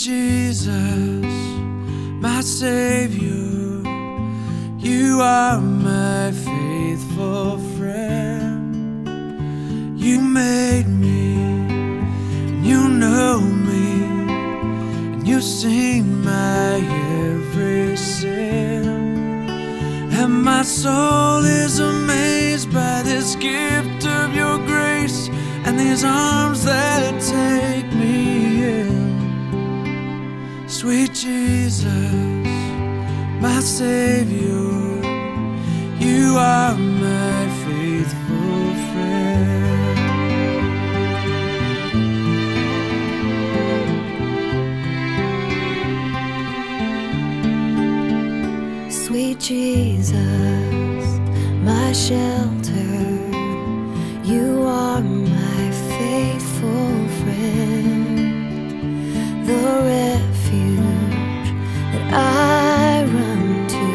Jesus, my Savior, you are my faithful friend. You made me, and you know me, and you've seen my every sin. And my soul is amazed by this gift of your grace and these arms that take me in. Sweet Jesus, my Savior, you are my faithful friend. Sweet Jesus, my shelter, you are my faithful friend, the refuge that I run to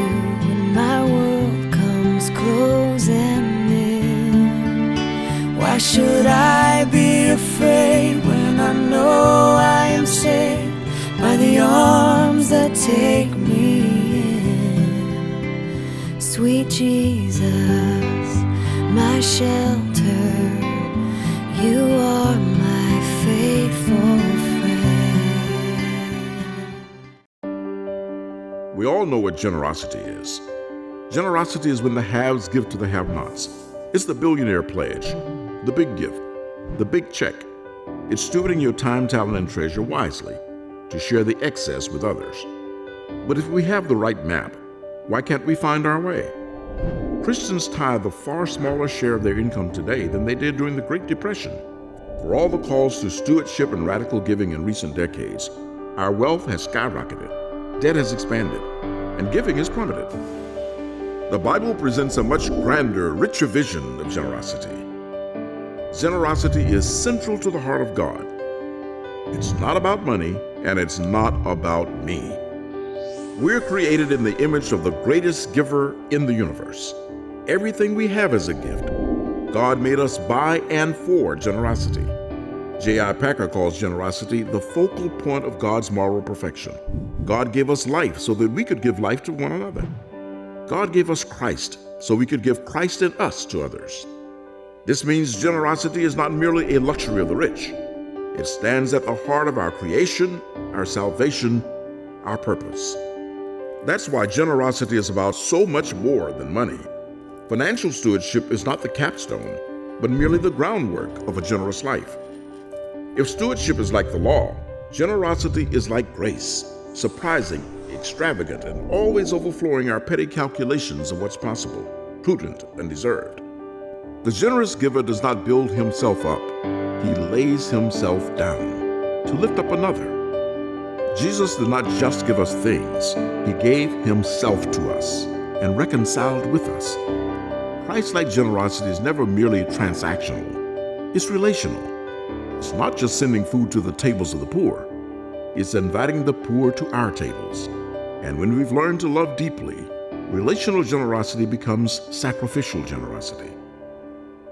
when my world comes closing in. Why should I be afraid when I know I am saved by the arms that take me in? Sweet Jesus, my shelter, you are my faithful friend. We all know what generosity is. Generosity is when the haves give to the have-nots. It's the billionaire pledge, the big gift, the big check. It's stewarding your time, talent, and treasure wisely to share the excess with others. But if we have the right map, why can't we find our way? Christians tithe a far smaller share of their income today than they did during the Great Depression. For all the calls to stewardship and radical giving in recent decades, our wealth has skyrocketed, debt has expanded, and giving has plummeted. The Bible presents a much grander, richer vision of generosity. Generosity is central to the heart of God. It's not about money, and it's not about me. We're created in the image of the greatest giver in the universe. Everything we have is a gift. God made us by and for generosity. J.I. Packer calls generosity the focal point of God's moral perfection. God gave us life so that we could give life to one another. God gave us Christ so we could give Christ in us to others. This means generosity is not merely a luxury of the rich. It stands at the heart of our creation, our salvation, our purpose. That's why generosity is about so much more than money. Financial stewardship is not the capstone, but merely the groundwork of a generous life. If stewardship is like the law, generosity is like grace, surprising, extravagant, and always overflowing our petty calculations of what's possible, prudent, and deserved. The generous giver does not build himself up. He lays himself down to lift up another. Jesus did not just give us things. He gave himself to us and reconciled with us. Christ-like generosity is never merely transactional. It's relational. It's not just sending food to the tables of the poor. It's inviting the poor to our tables. And when we've learned to love deeply, relational generosity becomes sacrificial generosity.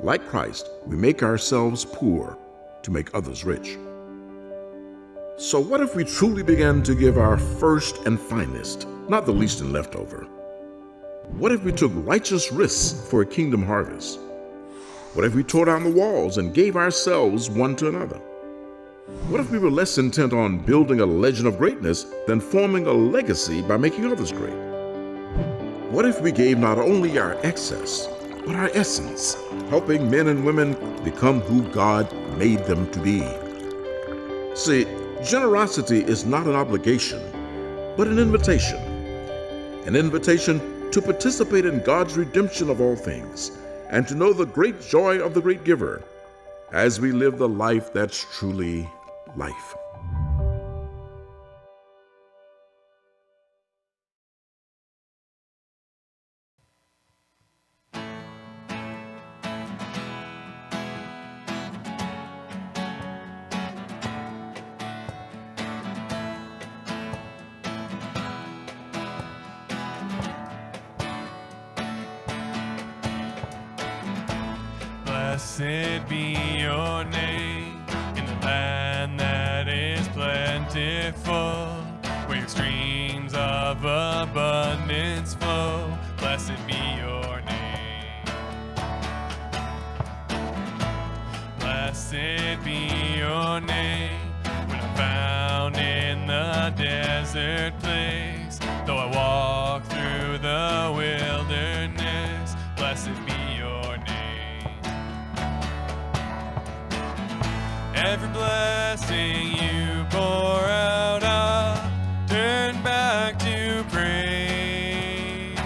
Like Christ, we make ourselves poor to make others rich. So what if we truly began to give our first and finest, not the least and leftover? What if we took righteous risks for a kingdom harvest? What if we tore down the walls and gave ourselves one to another? What if we were less intent on building a legend of greatness than forming a legacy by making others great? What if we gave not only our excess, but our essence, helping men and women become who God made them to be? See, generosity is not an obligation, but an invitation. An invitation to participate in God's redemption of all things and to know the great joy of the great giver as we live the life that's truly life. Blessed be your name in the land that is plentiful, where your streams of abundance flow. Blessed be your name. Blessed be your name. When I'm found in the desert place, though I walk through the wilderness, blessed be your name. Every blessing you pour out, I'll turn back to praise.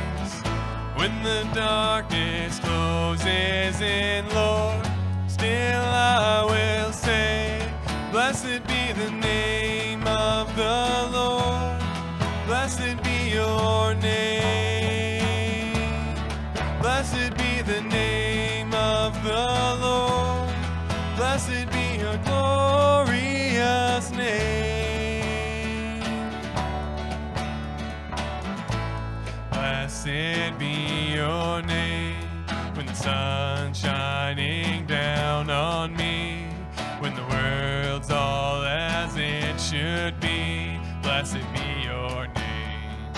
When the darkness closes in, Lord, still I will say, blessed be the name of the Lord. Blessed be your name. Blessed be the name of the Lord. Blessed be your glorious name. Blessed be your name. When the sun's shining down on me, when the world's all as it should be, blessed be your name.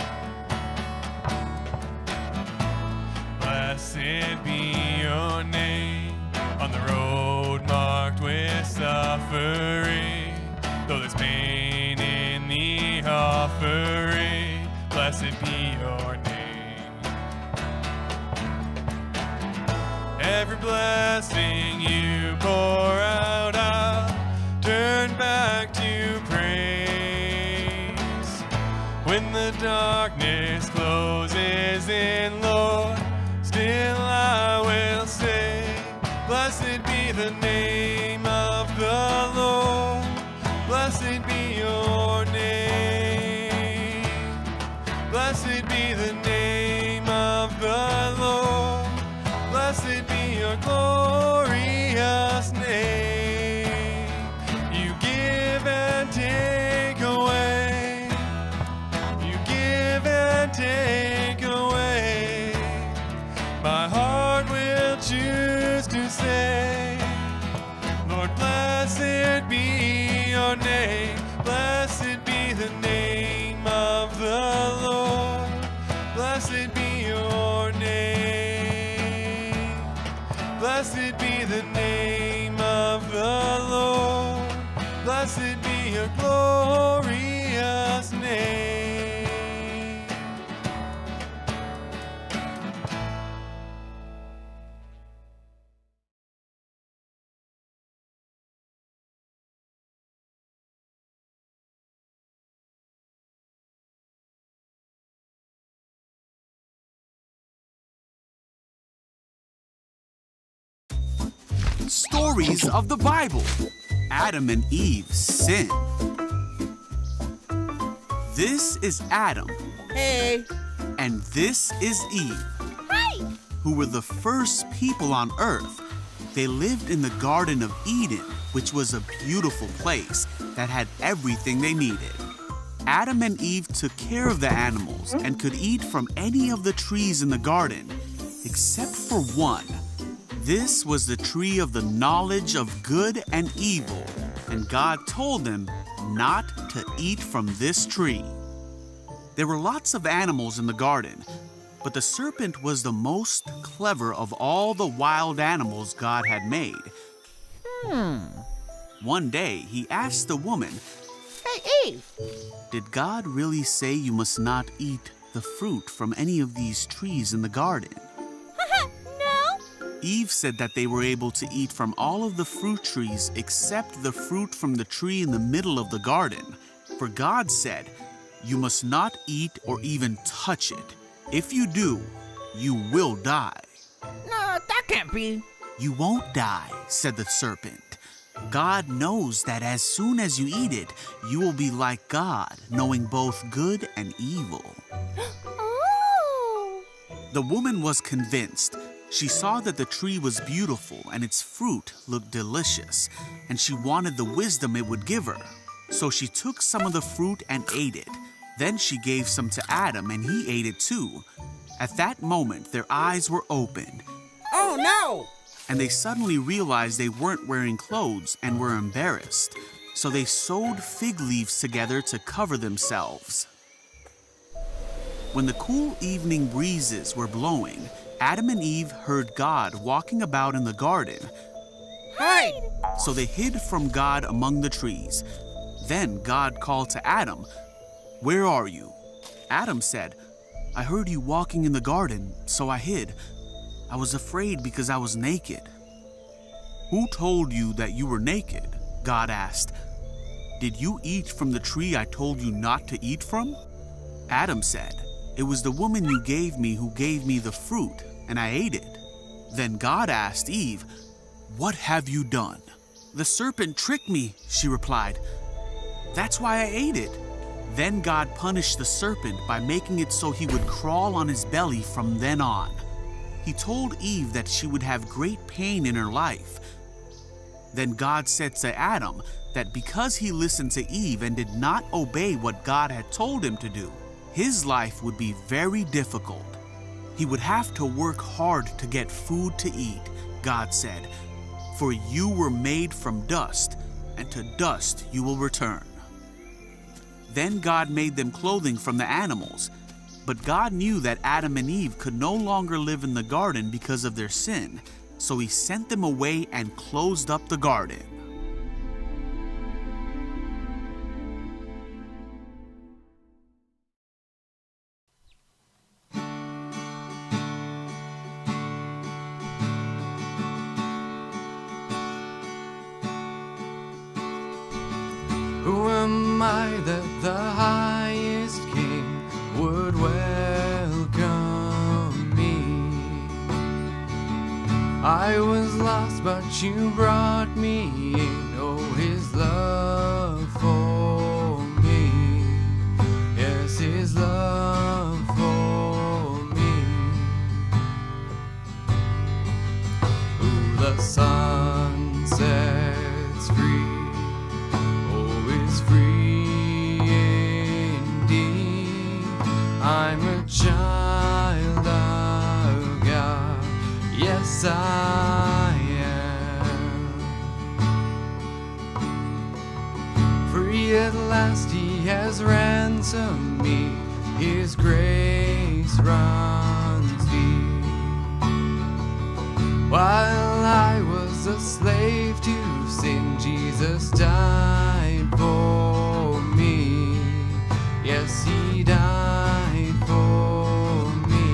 Blessed be your name. On the road marked with suffering, though there's pain in the offering, blessed be your name. Every blessing you pour out, I'll turn back to praise. When the darkness closes in, Lord, still I will say, blessed be the name of the Lord. Blessed be your name. Blessed be the name of the Lord. Blessed be your glorious name. You give and take away. You give and take away. My heart will choose to say, Lord, blessed be your name. Blessed be the name of the Lord. Blessed be your name. Blessed be the name of the Lord. Blessed be your glorious name. Stories of the Bible. Adam and Eve's sin. This is Adam. Hey. And this is Eve. Hi. Who were the first people on earth. They lived in the Garden of Eden, which was a beautiful place that had everything they needed. Adam and Eve took care of the animals and could eat from any of the trees in the garden, except for one. This was the tree of the knowledge of good and evil, and God told them not to eat from this tree. There were lots of animals in the garden, but the serpent was the most clever of all the wild animals God had made. One day, he asked the woman, Hey, Eve. "Did God really say you must not eat the fruit from any of these trees in the garden?" No. Eve said that they were able to eat from all of the fruit trees except the fruit from the tree in the middle of the garden. For God said, "You must not eat or even touch it. If you do, you will die." No, that can't be. "You won't die," said the serpent. "God knows that as soon as you eat it, you will be like God, knowing both good and evil." Oh. The woman was convinced. She saw that the tree was beautiful and its fruit looked delicious, and she wanted the wisdom it would give her. So she took some of the fruit and ate it. Then she gave some to Adam, and he ate it too. At that moment, their eyes were opened, Oh, no. and they suddenly realized they weren't wearing clothes and were embarrassed. so they sewed fig leaves together to cover themselves. When the cool evening breezes were blowing, Adam and Eve heard God walking about in the garden. Hide! So they hid from God among the trees. Then God called to Adam, "Where are you?" Adam said, "I heard you walking in the garden, so I hid. I was afraid because I was naked." "Who told you that you were naked?" God asked. "Did you eat from the tree I told you not to eat from?" Adam said, "It was the woman you gave me who gave me the fruit, and I ate it." Then God asked Eve, "What have you done?" "The serpent tricked me," she replied. "That's why I ate it." Then God punished the serpent by making it so he would crawl on his belly from then on. He told Eve that she would have great pain in her life. Then God said to Adam that because he listened to Eve and did not obey what God had told him to do, his life would be very difficult. He would have to work hard to get food to eat, God said, "For you were made from dust, and to dust you will return." Then God made them clothing from the animals, but God knew that Adam and Eve could no longer live in the garden because of their sin, so he sent them away and closed up the garden. Who am I that the highest King would welcome me? I was lost, but you brought me in. Oh, his love for me. Yes, his love for me. Who the sun sets free is free indeed. I'm a child of God. Yes, I am. Free at last, he has ransomed me. His grace runs deep. While I was a slave to sin, Jesus died for me. Yes, he died for me.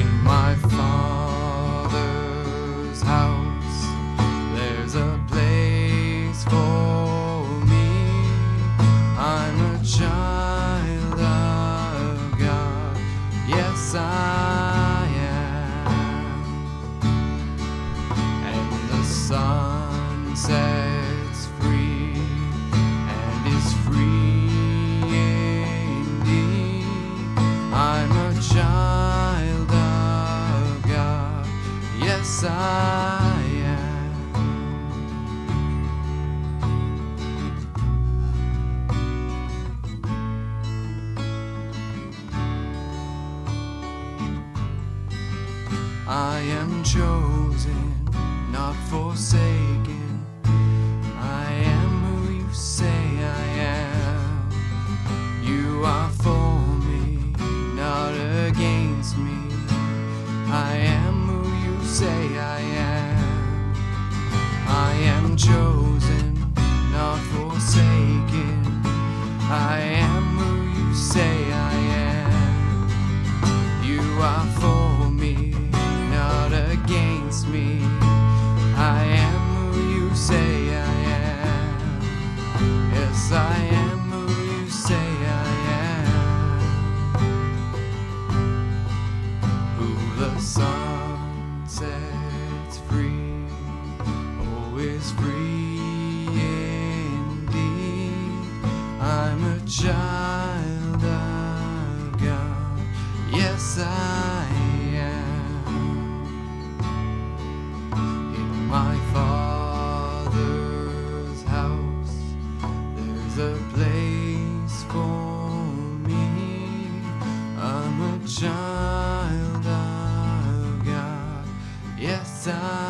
In my Father's house, there's a place for me. I'm a child of God. Yes, I am. And the sun sets free and is free indeed. I'm a child of God. Yes, I am. I am chosen, not forsaken. I am who you say I am. You are for me, not against me. I am who you say I am. I am chosen, not forsaken. I am who you say I am. You are for me, not against me. I am who you say I am. Yes, I am who you say I am. Who the sun sets free, oh, is free indeed. I'm a child of God. Yes, I am. In my Father's house, there's a place for me. I'm a child of God. Yes, I